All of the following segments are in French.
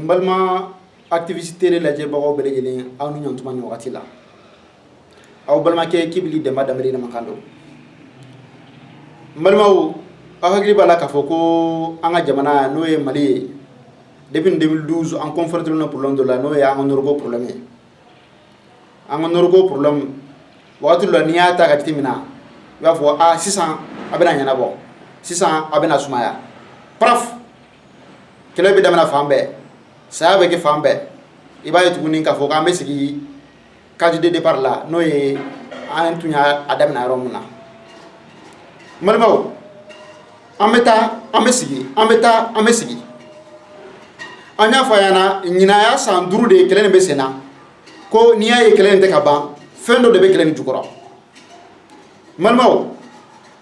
mbalma activité la je bago bele gele anu nyon tuma nyogati la aw balma ke kibli de madame rina makando mbalma o ahagri bala ka foko anga jamana no e mali depuis 2012 en confronté le problème de la no ya en orgo problème wakati la niata ka timina ya fo a 600 abena nyana bo 600 abena sumaya praf kele bi damana fambe sa be ke fambe ibaye tuguni ka fo ka mesigi kaji de départ là no ye an tunya adamna romuna malmaw amesigi anya fayana nyina ya san duru de kelen be sena ko niya ye kelen te ka ban fendo de be kelen jukoro malmaw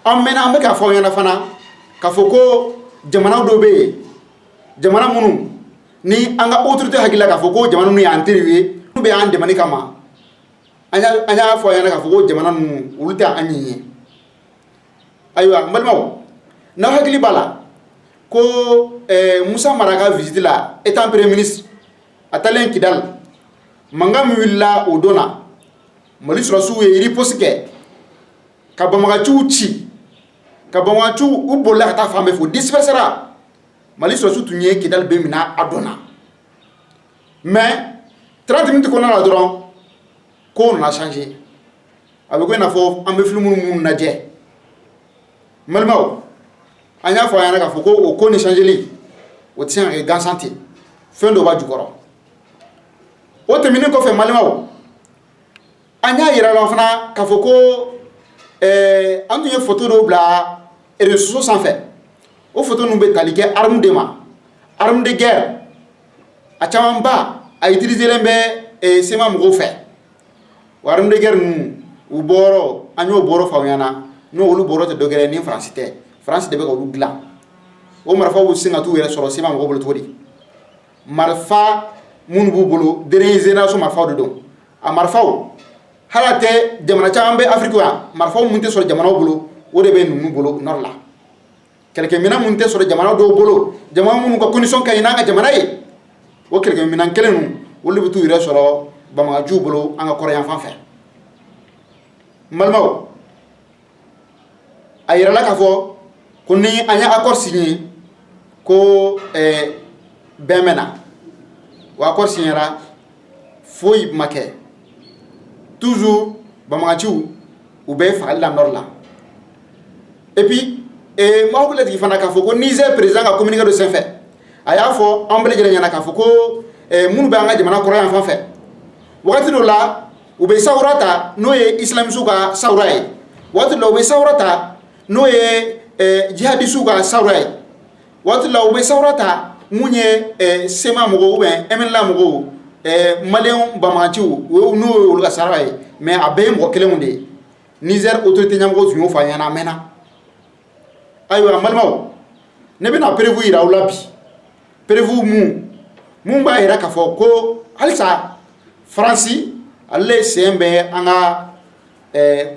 amena ambe ka fo yana fana ka fo ko jamana do be jamana munu ni anga autorité hakila ka fo ko jamana nu ya anteriwe be ande mani kama anya fo yana ka fo ko jamana nu ulta anyi aywa malmaw na hakili bala ko Moussa Maraka visite la étant premier ministre atalen Kidal manga willa odona mali surasu e riposike ka bamagachu chi ka bamagachu ubola ta femme fo dispersera mali surasu tunye Kidal be mina adona mais 30 minutes qu'on a là dedans qu'on a changé avec une affaire en me filmou na je malmaw anya fo yana ka foko o ko ni changeli o tien e gan santé fin do ba jukoro o terminer ko fe malmaw anya yira la fana ka foko andu ye photo do bla et réseaux sans fait o photo nu be talike arme de guerre a chamba a utiliser lembe e sema mo fait arme de guerre nu u boro anyo boro fa yana no olu boro te dogere ni français France de be ko dugla o marfa wo singa tu yere soro sima mo bolo todi marfa mun bu bolo derezena so marfa do don a marfa o halate jamana chambe afrika marfa mun te soro jamana bolo o de be nu bolo norla kelke mina mun te soro jamana do bolo jamana mun ko condition kay na nga jamana yi o kelke mina kelenu o le tu yere soro bama ju bolo anga korean fan fe malmaw ayira la ka fo kuni anya accord signé ko bemena wa accord signé ra foi make toujours bamagachu ou be fa la norla et puis mo ko leti fana ka fo ko Niger président a communiqué de saint fait aya fo amblé jere nyana ka fo ko munu ba nga jamana koran fa fait wakati do la ou be saurata no ye islam suka saurai wakati lo be saurata no ye jihadi suga saurai watu la ube saurata munye sema mugo ube emela mugo maleon bamachu we no ulga sarai mais abe mo kelemunde Niger autorité nyamgo suyo fa yana mena aywa malmaw nebe na prévu ira ulabi prévu mu ba ira ka fo ko halsa France alle sembe anga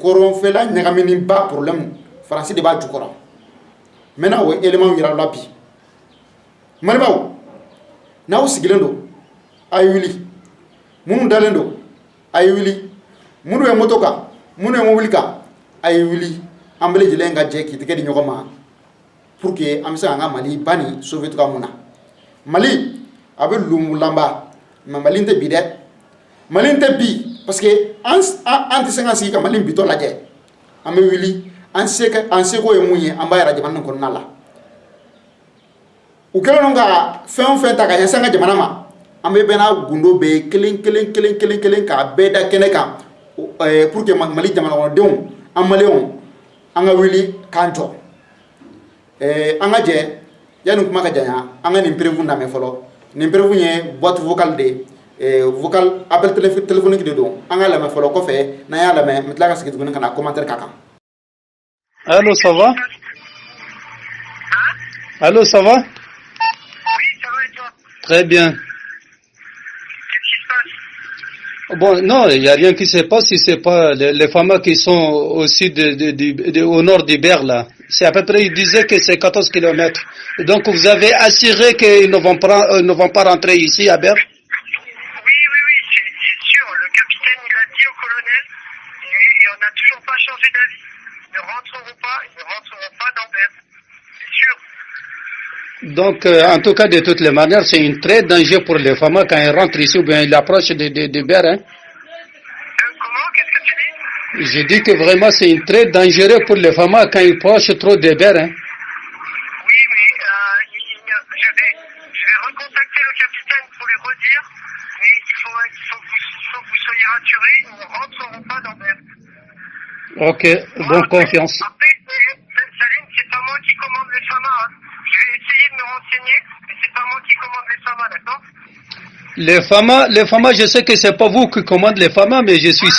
koron fela nyagamini ba problème France de ba jukora mena o élément yira labi malbaw naw sigilendo ayuli munu dalendo ayuli munu e motoka munu e mobilika ayuli ambele jilenga jeki tikedi nyokoma pour que amsa nga mali bani soviet ka muna mali abe lumulamba mali nte bide mali nte bi parce que anti 56 ka mali bito laje ame wili anse ko e munye amba yara jamana ko nala u kelo nga fen ta ka yasanga jamana ma ambe bena gundo be kelen ka beda keneka pour que mali jamana ko deum amaleon anga wili kanto anga je yanu kuma ka janya anga ni prévu na me folo ni prévu nye boîte vocale de vocal appel téléphonique de don anga la me folo ko fe na ya la me mitla ka sikit guna kana commentaire kaka. Allô, ça va? Allô, ça va? Oui, ça va et toi? Très bien. Qu'est-ce qui se passe? Bon, non, il n'y a rien qui se passe si c'est pas les femmes qui sont au sud, au nord du Ber, là. C'est à peu près, il disait que c'est 14 kilomètres. Donc vous avez assuré qu'ils ne vont pas rentrer ici à Ber? Oui, c'est sûr. Le capitaine, il a dit au colonel, et on n'a toujours pas changé d'avis. Ils ne rentreront pas dans Ber. C'est sûr. Donc, en tout cas, de toutes les manières, c'est une très danger pour les femmes quand ils rentrent ici ou bien ils approchent de Ber. Hein. Comment? Qu'est-ce que tu dis? Je dis que vraiment, c'est une très dangereux pour les femmes quand ils approchent trop de Ber. Hein. Oui, mais je vais recontacter le capitaine pour lui redire, mais il faut que vous soyez rassurés, ils ne rentreront pas dans Ber. Ok, bon, confiance. Après, Saline, c'est pas moi qui commande les FAMA. Hein. Je vais essayer de me renseigner, mais c'est pas moi qui commande les FAMA, d'accord? Les FAMA, je sais que c'est pas vous qui commandez les FAMA, mais je suis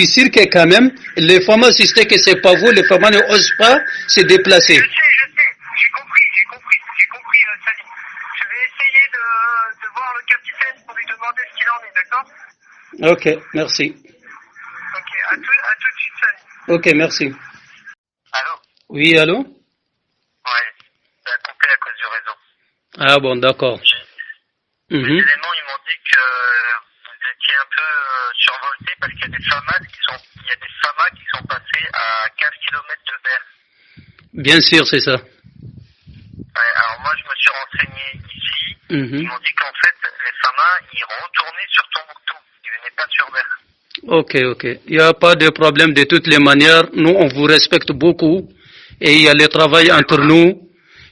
sûr que quand même, les FAMA, si c'est que c'est pas vous, les FAMA ne osent pas se déplacer. Je sais, j'ai compris, Saline. Je vais essayer de voir le capitaine pour lui demander ce qu'il en est, d'accord? Ok, merci. Ok, à tout de suite, Saline. Ok, merci. Allô? Oui, allô? Ouais, ça a coupé à cause du réseau. Ah bon, d'accord. Les éléments, ils m'ont dit que vous étiez un peu survolté parce qu'il y a des FAMA qui sont passés à 15 km de Ber. Bien sûr, c'est ça. Ouais, alors moi, je me suis renseigné ici. Ils m'ont dit qu'en fait, les FAMA, ils retournaient sur Tombouctou. Ils venaient pas sur Ber. Ok. Il n'y a pas de problème de toutes les manières. Nous, on vous respecte beaucoup. Et il y a le travail entre nous.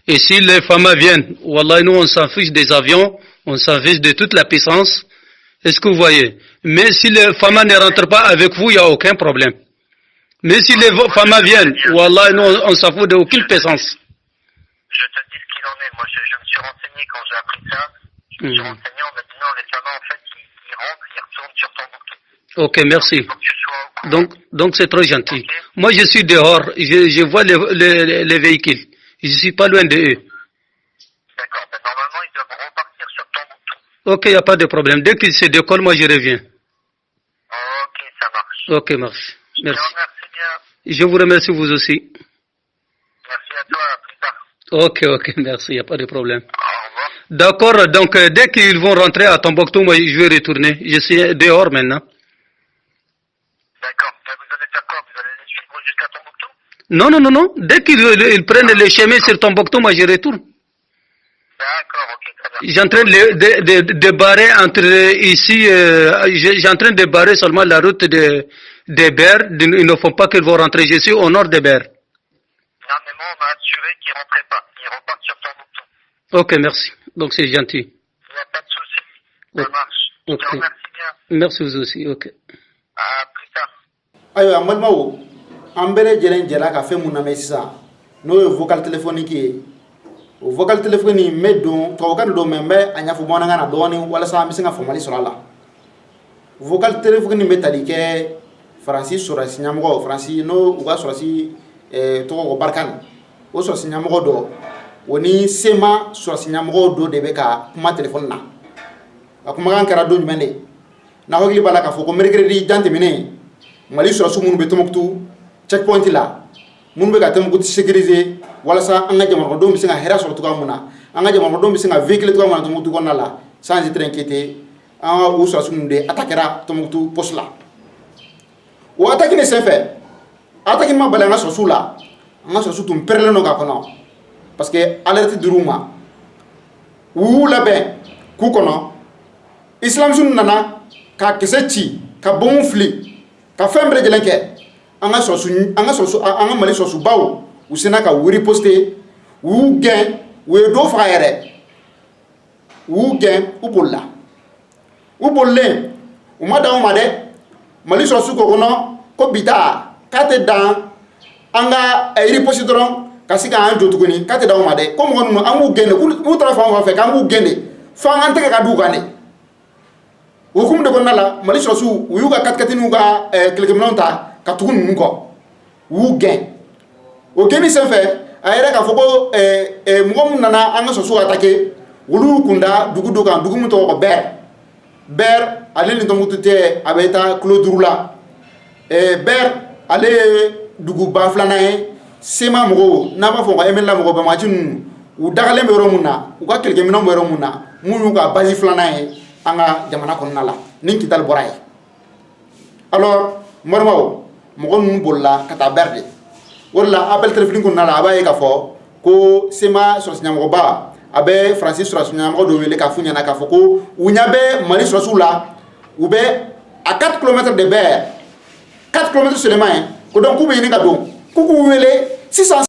Et si les FAMA viennent, wallah, nous, on s'en fiche des avions. On s'en fiche de toute la puissance. Est-ce que vous voyez? Mais si les FAMA ne rentrent pas avec vous, il n'y a aucun problème. Mais si les FAMA viennent, wallah, nous, on s'en fout d'aucune puissance. Je te dis ce qu'il en est. Moi, je me suis renseigné quand j'ai appris ça. Je me suis renseigné, on m'a dit non, les FAMA, en fait, ils rentrent, ils retournent sur Tombouctou. Ok, merci. Donc, tu sois au courant. Donc c'est trop gentil. Okay. Moi, je suis dehors. Je vois les véhicules. Je ne suis pas loin d'eux. D'accord. Ben, normalement, ils doivent repartir sur Tombouctou. Ok, il n'y a pas de problème. Dès qu'ils se décollent, moi, je reviens. Ok, ça marche. Ok, marche. Je Merci. te remercie bien. Je vous remercie, vous aussi. Merci à toi, à plus tard. Ok, merci, il n'y a pas de problème. Au revoir. D'accord, donc dès qu'ils vont rentrer à Tombouctou, moi, je vais retourner. Je suis dehors maintenant. D'accord. Ben, vous allez faire quoi? Vous allez les suivre jusqu'à Tombouctou? Non. Dès qu'ils prennent le chemin sur Tombouctou, moi, je retourne. D'accord, ok, très bien. J'ai en train de barrer entre ici, j'ai en train de barrer seulement la route de Ber. Il ne faut pas qu'ils vont rentrer. Je suis au nord de Ber. Non, mais moi, on m'a assuré qu'ils ne rentraient pas. Ils repartent sur Tombouctou. Ok, merci. Donc c'est gentil. Il n'y a pas de souci. Ça marche. Je te Ok. remercie bien. Merci vous aussi. Ok. À plus tard. ayiwa an balimaw an bɛɛ lajɛlen jɛra ka fɛn mun lamɛn sisan n'o ye vocal téléphonique ye o vocal téléphonique n bɛ don tubabukan de don mais n bɛ a ɲɛfɔ bamanankan na dɔɔni walasa an bɛ se ka faamuyali sɔrɔ a la vocal téléphonique bɛ tali kɛ faransi sɔrɔsi ɲɛmɔgɔ faransi n'o u ka sɔrɔsi tɔgɔ ko barikani o sɔrɔsi ɲɛmɔgɔ dɔ o ni sema sɔrɔsi ɲɛmɔgɔ dɔ de bɛ ka kuma téléphone na a kumakan kɛra don jumɛn de n'a hakili b'a la k'a fɔ ko mercredi jan tɛmɛnen Mali sɔrɔsiw minnu bɛ Tombouctou checkpoint la minnu bɛ ka Tombouctou sécuriser walasa an ka jamanadenw bɛ se ka hɛrɛ sɔrɔ cogoya min na an ka jamanadenw bɛ se ka véhiculer cogoya min na Tombouctou kɔnɔna la sans être inquiété an ka o sɔrɔsiw ninnu de attaquera Tombouctou poste la o attaque ne senfɛ attaque ma bali an ka sɔrɔsiw la an ka sɔrɔsiw tun pɛrɛlen don k'a kɔnɔ parce que alerte dir'u ma u y'u labɛn k'u kɔnɔ islamistes nana ka kisɛ ci ka bombe fili ka fɛn bɛɛ lajɛlen kɛ an ka Mali sɔrɔsibaw u sina ka wuri poster u y'u gɛn u ye dɔ faga yɛrɛ u y'u gɛn u bolila u bolilen u ma dan o ma dɛ Mali sɔrɔsiw ko kɔnɔ ko bi ta k'a tɛ dan an ka riposte dɔrɔn ka se k'an jɔ tuguni k'a tɛ dan o ma dɛ ko mɔgɔ ninnu an b'u gɛn de k'u taara fan o fan fɛ k'an b'u gɛn de fo an tɛgɛ ka d'u kan de o hukumu de kɔnɔna la Mali sɔrɔsiw u y'u ka katikati n'u ka kɛlɛkɛminɛnw ta ka tugu ninnu kɔ u y'u gɛn o gɛnni senfɛ a yɛrɛ k'a fɔ ko mɔgɔ min nana an ka sɔrɔsiw attaquer olu y'u kun da dugu dɔ kan dugu min tɔgɔ ko Ber ale ni Tombouctou tɛ a bɛ taa kilo 5 la Ber ale ye duguba filanan ye sema mɔgɔw n'a b'a fɔ ka MNLA mɔgɔ bamaci ninnu u dagalen bɛ yɔrɔ mun na u ka kɛlɛkɛminɛnw bɛ yɔrɔ mun na mun y'u ka base filanan ye an ka jamana kɔnɔna la ni Kidal bɔra ye. Alors mɔrimaw mɔgɔ ninnu bolila ka taa Bɛrɛ de o de la appel téléphonique kɔnɔna la a b'a ye k'a fɔ ko sema sɔrɔsi ɲɛmɔgɔba a bɛ Faransi sɔrɔsi ɲɛmɔgɔ dɔ wele k'a f'u ɲɛna k'a fɔ ko u ɲɛ bɛ Mali sɔrɔsiw la u bɛ à 4 km de Bɛrɛ 4 km seulement ye ko donc k'u bɛ ɲini ka don k'u k'u wele sisan.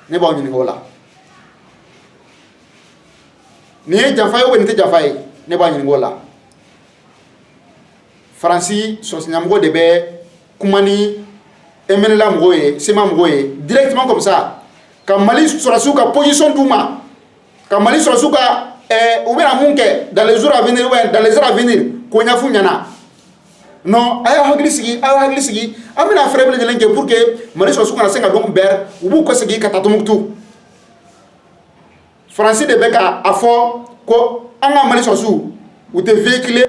Ne b'aw ɲininka o la nin ye janfa ye ou nin tɛ janfa ye ne b'a ɲininka o la. Faransi sɔrɔsi ɲɛmɔgɔ de bɛ kuma ni MNLA mɔgɔw ye sema mɔgɔw ye directement comme ça ka Mali sɔrɔsiw ka position d'u ma ka Mali sɔrɔsiw ka u bɛna mun kɛ dans les jours à venir ou bien dans les heures à venir k'o ɲɛf'u ɲɛna. Non a y'a hakili sigi an bɛna fɛɛrɛ bɛɛ lajɛlen kɛ pour que Mali sɔrɔsiw kana se ka dɔn Bɛrɛ u b'u kɔsegin ka taa Tombouctou. Faransi de bɛ ka a fɔ ko an ka Mali sɔrɔsiw u tɛ véhiculer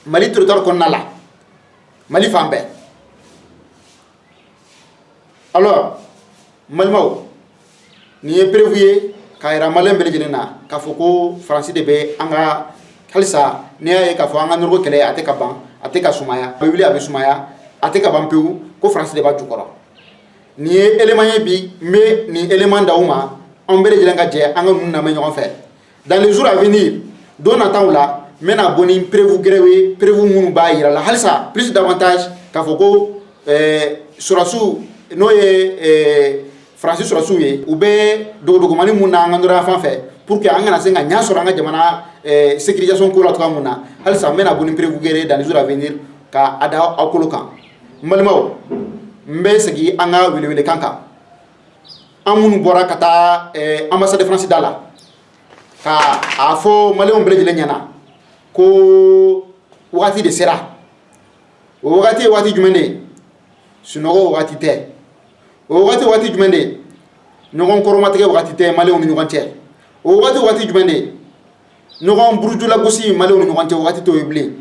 Mali territoire kɔnɔna la Mali fan bɛɛ. Alors Malimaw nin ye prévu ye k'a yira maliyɛn bɛɛ lajɛlen na k'a fɔ ko Faransi de bɛ an ka halisa n'i y'a ye k'a fɔ an ka nɔrɔko kɛlɛ a tɛ ka ban a tɛ ka sumaya a bɛ wuli a bɛ sumaya a tɛ ka ban pewu ko Faransi de b'a jukɔrɔ. Nin ye élément ye bi n bɛ nin élément d'aw ma an bɛɛ lajɛlen ka jɛ an ka ninnu lamɛn ɲɔgɔn fɛ. Dans les jours à venir don nataw la n bɛna bɔ ni prévu gɛrɛw ye prévu minnu b'a yira la halisa plus davantage k'a fɔ ko sɔrɔsiw n'o ye Faransi sɔrɔsiw ye u bɛ dogomani mun na an ka nɔrɔ fan fɛ pour que an kana se ka ɲɛ sɔrɔ an ka jamana sécurisation ko la cogoya mun na halisa n bɛna bɔ ni prévu gɛrɛ dans les jours à venir ka a da aw kolo kan. N balimaw n bɛ segin an ka welewelekan kan an minnu bɔra ka taa ambassade France da la ka a fɔ maliyɛnw bɛɛ lajɛlen ɲɛna ko wagati de sera o wagati ye wagati jumɛn de ye sunɔgɔ wagati tɛ o wagati ye wagati jumɛn de ye ɲɔgɔn kɔrɔmatigɛ wagati tɛ maliyɛnw ni ɲɔgɔn cɛ o wagati ye wagati jumɛn de ye ɲɔgɔn burujulagosi maliyɛnw ni ɲɔgɔn cɛ wagati t'o ye bilen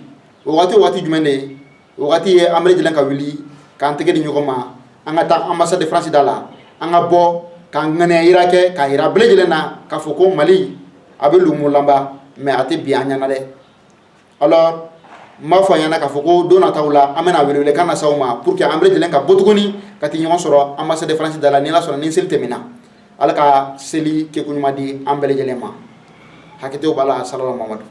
o wagati ye wagati jumɛn de ye o wagati ye an bɛɛ lajɛlen ka wuli k'an tɛgɛ di ɲɔgɔn ma an ka taa ambassade de France da la an ka bɔ k'an ŋaniya yira kɛ k'a yira bɛɛ lajɛlen na k'a fɔ ko Mali a bɛ lumulanba mais a tɛ bi an ɲɛna dɛ. Alors n b'a fɔ a ɲɛna k'a fɔ ko don nataw la an bɛna welewelekan lase aw ma pour que an bɛɛ lajɛlen ka bɔ tuguni ka t'i ɲɔgɔn sɔrɔ ambassade de France da la ni Ala sɔnna ni seli tɛmɛna Ala ka seli kɛkoɲuman di an bɛɛ lajɛlen ma hakɛto b'a la sallallahu Mamadu.